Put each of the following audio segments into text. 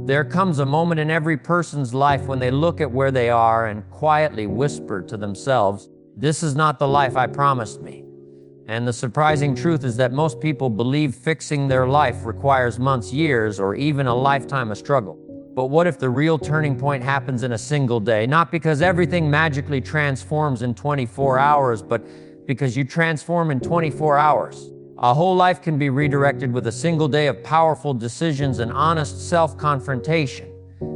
There comes a moment in every person's life when they look at where they are and quietly whisper to themselves, "This is not the life I promised me." And the surprising truth is that most people believe fixing their life requires months, years, or even a lifetime of struggle. But what if the real turning point happens in a single day? Not because everything magically transforms in 24 hours, but because you transform in 24 hours. A whole life can be redirected with a single day of powerful decisions and honest self-confrontation.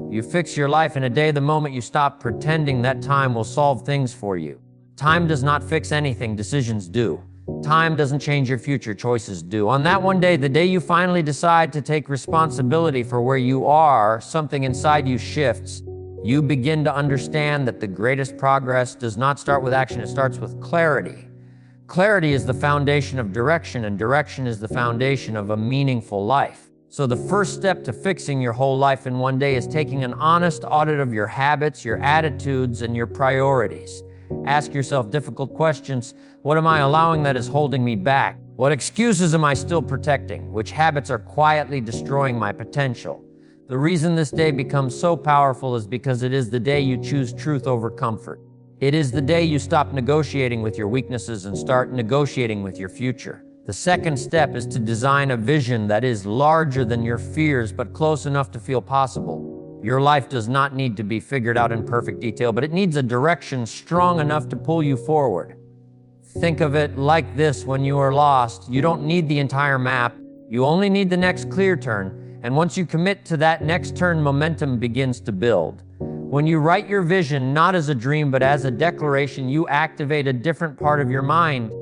You fix your life in a day the moment you stop pretending that time will solve things for you. Time does not fix anything, decisions do. Time doesn't change your future, choices do. On that one day, the day you finally decide to take responsibility for where you are, something inside you shifts. You begin to understand that the greatest progress does not start with action, it starts with clarity. Clarity is the foundation of direction, and direction is the foundation of a meaningful life. So the first step to fixing your whole life in one day is taking an honest audit of your habits, your attitudes, and your priorities. Ask yourself difficult questions. What am I allowing that is holding me back? What excuses am I still protecting? Which habits are quietly destroying my potential? The reason this day becomes so powerful is because it is the day you choose truth over comfort. It is the day you stop negotiating with your weaknesses and start negotiating with your future. The second step is to design a vision that is larger than your fears, but close enough to feel possible. Your life does not need to be figured out in perfect detail, but it needs a direction strong enough to pull you forward. Think of it like this: when you are lost, you don't need the entire map. You only need the next clear turn. And once you commit to that next turn, momentum begins to build. When you write your vision, not as a dream, but as a declaration, you activate a different part of your mind.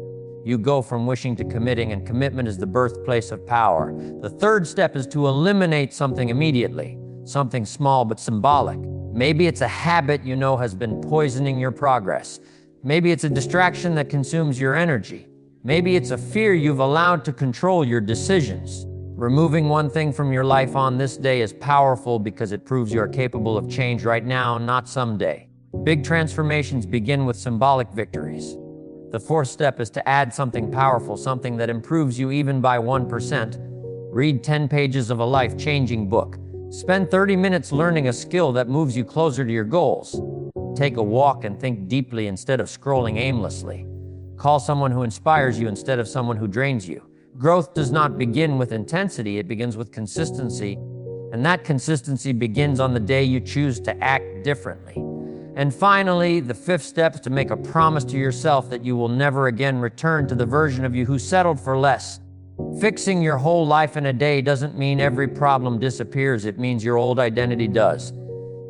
You go from wishing to committing, and commitment is the birthplace of power. The third step is to eliminate something immediately, something small but symbolic. Maybe it's a habit you know has been poisoning your progress. Maybe it's a distraction that consumes your energy. Maybe it's a fear you've allowed to control your decisions. Removing one thing from your life on this day is powerful because it proves you are capable of change right now, not someday. Big transformations begin with symbolic victories. The fourth step is to add something powerful, something that improves you even by 1%. Read 10 pages of a life-changing book. Spend 30 minutes learning a skill that moves you closer to your goals. Take a walk and think deeply instead of scrolling aimlessly. Call someone who inspires you instead of someone who drains you. Growth does not begin with intensity, it begins with consistency. And that consistency begins on the day you choose to act differently. And finally, the fifth step is to make a promise to yourself that you will never again return to the version of you who settled for less. Fixing your whole life in a day doesn't mean every problem disappears, it means your old identity does.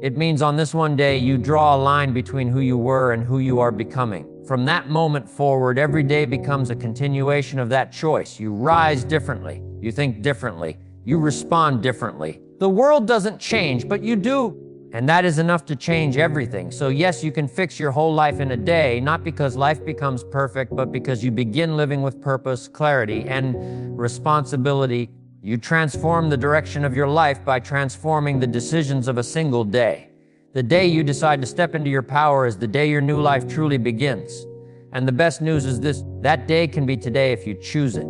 It means on this one day, you draw a line between who you were and who you are becoming. From that moment forward, every day becomes a continuation of that choice. You rise differently, you think differently, you respond differently. The world doesn't change, but you do. And that is enough to change everything. So yes, you can fix your whole life in a day, not because life becomes perfect, but because you begin living with purpose, clarity, and responsibility. You transform the direction of your life by transforming the decisions of a single day. The day you decide to step into your power is the day your new life truly begins. And the best news is this: that day can be today if you choose it.